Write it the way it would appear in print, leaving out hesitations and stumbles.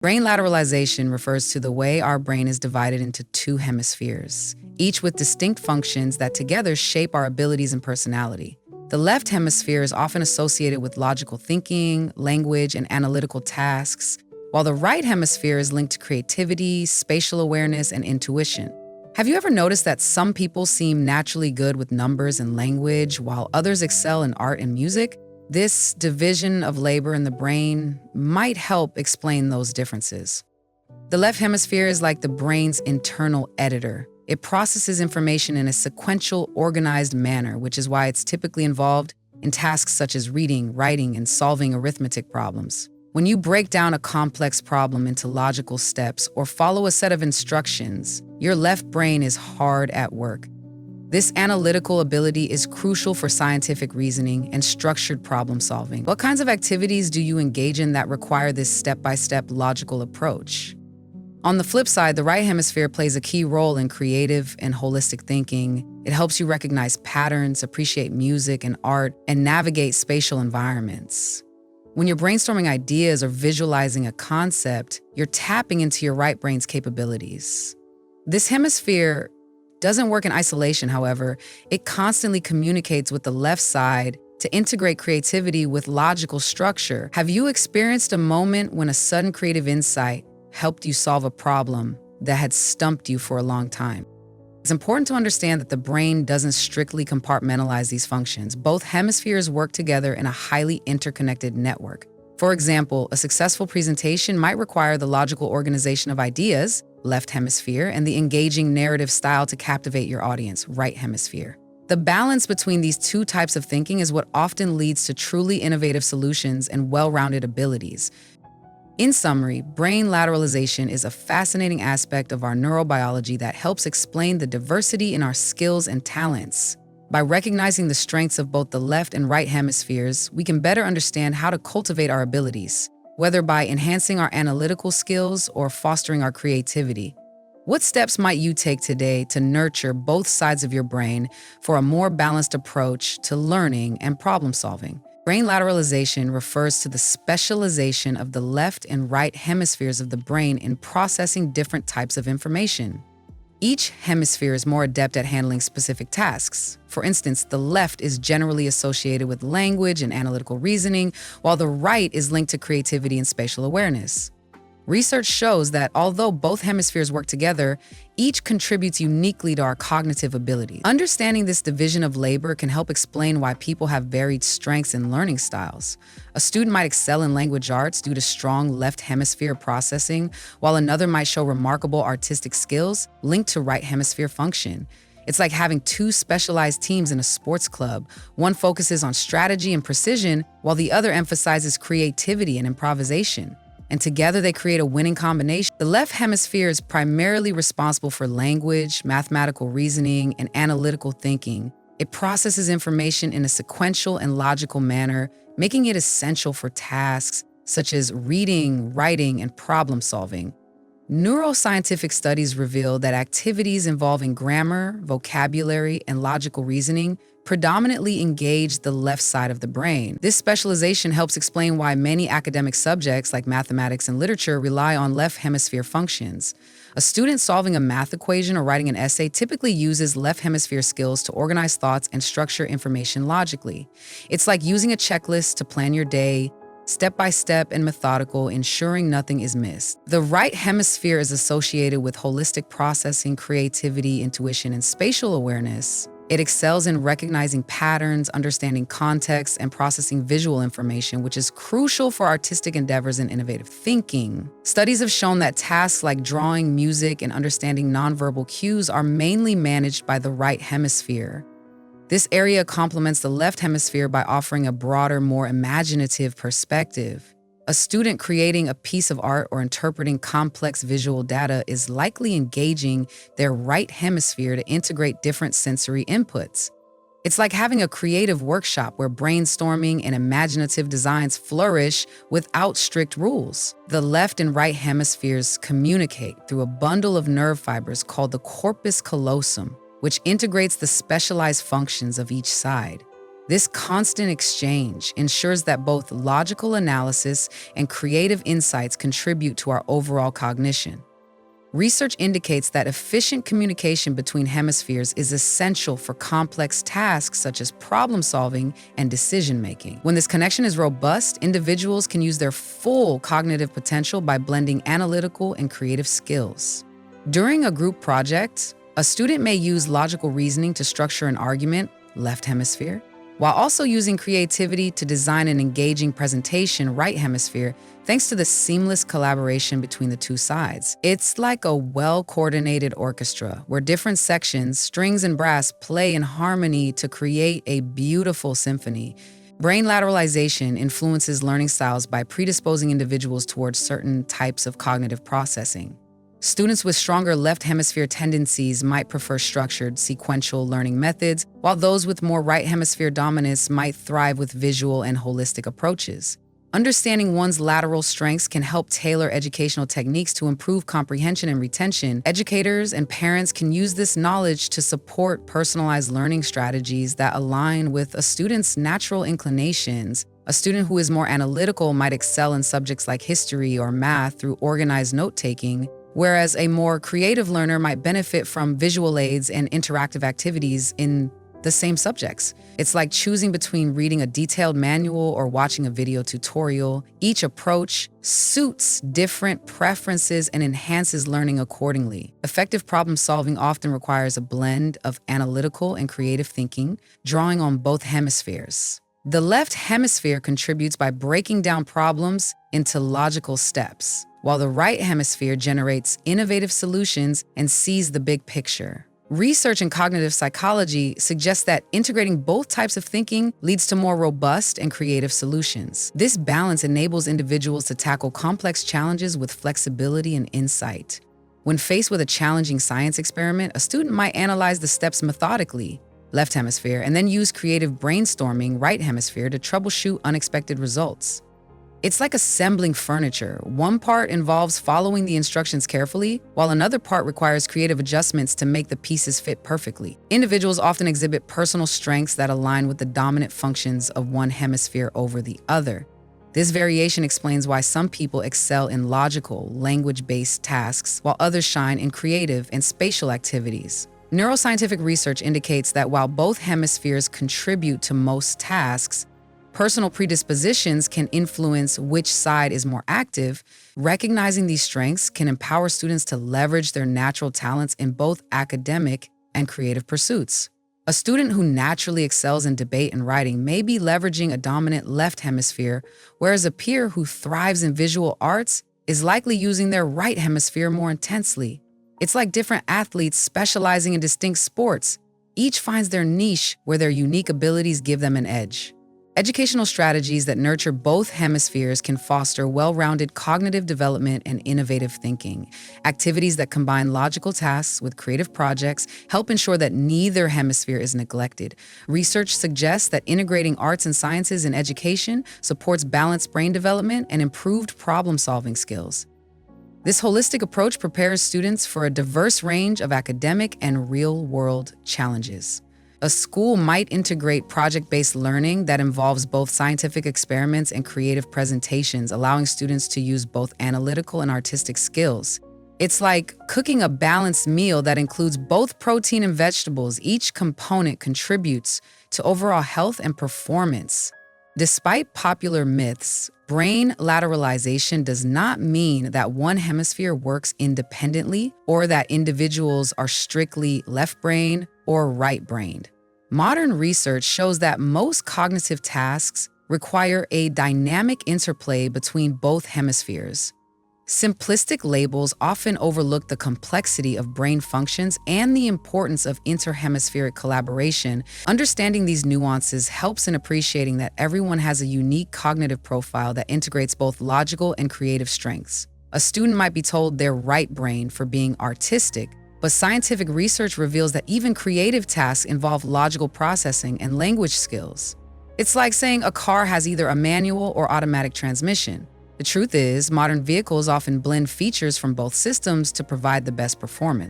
Brain lateralization refers to the way our brain is divided into two hemispheres, each with distinct functions that together shape our abilities and personality. The left hemisphere is often associated with logical thinking, language, and analytical tasks, while the right hemisphere is linked to creativity, spatial awareness, and intuition. Have you ever noticed that some people seem naturally good with numbers and language, while others excel in art and music? This division of labor in the brain might help explain those differences. The left hemisphere is like the brain's internal editor. It processes information in a sequential, organized manner, which is why it's typically involved in tasks such as reading, writing, and solving arithmetic problems. When you break down a complex problem into logical steps or follow a set of instructions, your left brain is hard at work. This analytical ability is crucial for scientific reasoning and structured problem solving. What kinds of activities do you engage in that require this step-by-step logical approach? On the flip side, the right hemisphere plays a key role in creative and holistic thinking. It helps you recognize patterns, appreciate music and art, and navigate spatial environments. When you're brainstorming ideas or visualizing a concept, you're tapping into your right brain's capabilities. This hemisphere doesn't work in isolation, however. It constantly communicates with the left side to integrate creativity with logical structure. Have you experienced a moment when a sudden creative insight helped you solve a problem that had stumped you for a long time? It's important to understand that the brain doesn't strictly compartmentalize these functions. Both hemispheres work together in a highly interconnected network. For example, a successful presentation might require the logical organization of ideas, left hemisphere, and the engaging narrative style to captivate your audience, right hemisphere. The balance between these two types of thinking is what often leads to truly innovative solutions and well-rounded abilities. In summary, brain lateralization is a fascinating aspect of our neurobiology that helps explain the diversity in our skills and talents. By recognizing the strengths of both the left and right hemispheres, we can better understand how to cultivate our abilities, whether by enhancing our analytical skills or fostering our creativity. What steps might you take today to nurture both sides of your brain for a more balanced approach to learning and problem solving? Brain lateralization refers to the specialization of the left and right hemispheres of the brain in processing different types of information. Each hemisphere is more adept at handling specific tasks. For instance, the left is generally associated with language and analytical reasoning, while the right is linked to creativity and spatial awareness. Research shows that although both hemispheres work together, each contributes uniquely to our cognitive abilities. Understanding this division of labor can help explain why people have varied strengths and learning styles. A student might excel in language arts due to strong left hemisphere processing, while another might show remarkable artistic skills linked to right hemisphere function. It's like having two specialized teams in a sports club. One focuses on strategy and precision, while the other emphasizes creativity and improvisation. And together they create a winning combination. The left hemisphere is primarily responsible for language, mathematical reasoning, and analytical thinking. It processes information in a sequential and logical manner, making it essential for tasks such as reading, writing, and problem solving. Neuroscientific studies reveal that activities involving grammar, vocabulary, and logical reasoning predominantly engage the left side of the brain. This specialization helps explain why many academic subjects like mathematics and literature rely on left hemisphere functions. A student solving a math equation or writing an essay typically uses left hemisphere skills to organize thoughts and structure information logically. It's like using a checklist to plan your day, step by step and methodical, ensuring nothing is missed. The right hemisphere is associated with holistic processing, creativity, intuition, and spatial awareness. It excels in recognizing patterns, understanding context, and processing visual information, which is crucial for artistic endeavors and innovative thinking. Studies have shown that tasks like drawing, music, and understanding nonverbal cues are mainly managed by the right hemisphere. This area complements the left hemisphere by offering a broader, more imaginative perspective. A student creating a piece of art or interpreting complex visual data is likely engaging their right hemisphere to integrate different sensory inputs. It's like having a creative workshop where brainstorming and imaginative designs flourish without strict rules. The left and right hemispheres communicate through a bundle of nerve fibers called the corpus callosum, which integrates the specialized functions of each side. This constant exchange ensures that both logical analysis and creative insights contribute to our overall cognition. Research indicates that efficient communication between hemispheres is essential for complex tasks such as problem solving and decision making. When this connection is robust, individuals can use their full cognitive potential by blending analytical and creative skills. During a group project, a student may use logical reasoning to structure an argument, left hemisphere, while also using creativity to design an engaging presentation, right hemisphere, thanks to the seamless collaboration between the two sides. It's like a well-coordinated orchestra where different sections, strings and brass, play in harmony to create a beautiful symphony. Brain lateralization influences learning styles by predisposing individuals towards certain types of cognitive processing. Students with stronger left hemisphere tendencies might prefer structured, sequential learning methods, while those with more right hemisphere dominance might thrive with visual and holistic approaches. Understanding one's lateral strengths can help tailor educational techniques to improve comprehension and retention. Educators and parents can use this knowledge to support personalized learning strategies that align with a student's natural inclinations. A student who is more analytical might excel in subjects like history or math through organized note-taking, whereas a more creative learner might benefit from visual aids and interactive activities in the same subjects. It's like choosing between reading a detailed manual or watching a video tutorial. Each approach suits different preferences and enhances learning accordingly. Effective problem solving often requires a blend of analytical and creative thinking, drawing on both hemispheres. The left hemisphere contributes by breaking down problems into logical steps, while the right hemisphere generates innovative solutions and sees the big picture. Research in cognitive psychology suggests that integrating both types of thinking leads to more robust and creative solutions. This balance enables individuals to tackle complex challenges with flexibility and insight. When faced with a challenging science experiment, a student might analyze the steps methodically, left hemisphere, and then use creative brainstorming, right hemisphere, to troubleshoot unexpected results. It's like assembling furniture. One part involves following the instructions carefully, while another part requires creative adjustments to make the pieces fit perfectly. Individuals often exhibit personal strengths that align with the dominant functions of one hemisphere over the other. This variation explains why some people excel in logical, language-based tasks, while others shine in creative and spatial activities. Neuroscientific research indicates that while both hemispheres contribute to most tasks, personal predispositions can influence which side is more active. Recognizing these strengths can empower students to leverage their natural talents in both academic and creative pursuits. A student who naturally excels in debate and writing may be leveraging a dominant left hemisphere, whereas a peer who thrives in visual arts is likely using their right hemisphere more intensely. It's like different athletes specializing in distinct sports. Each finds their niche where their unique abilities give them an edge. Educational strategies that nurture both hemispheres can foster well-rounded cognitive development and innovative thinking. Activities that combine logical tasks with creative projects help ensure that neither hemisphere is neglected. Research suggests that integrating arts and sciences in education supports balanced brain development and improved problem-solving skills. This holistic approach prepares students for a diverse range of academic and real-world challenges. A school might integrate project-based learning that involves both scientific experiments and creative presentations, allowing students to use both analytical and artistic skills. It's like cooking a balanced meal that includes both protein and vegetables. Each component contributes to overall health and performance. Despite popular myths, brain lateralization does not mean that one hemisphere works independently or that individuals are strictly left-brained or right-brained. Modern research shows that most cognitive tasks require a dynamic interplay between both hemispheres. Simplistic labels often overlook the complexity of brain functions and the importance of interhemispheric collaboration. Understanding these nuances helps in appreciating that everyone has a unique cognitive profile that integrates both logical and creative strengths. A student might be told they're right-brained for being artistic, but scientific research reveals that even creative tasks involve logical processing and language skills. It's like saying a car has either a manual or automatic transmission. The truth is, modern vehicles often blend features from both systems to provide the best performance.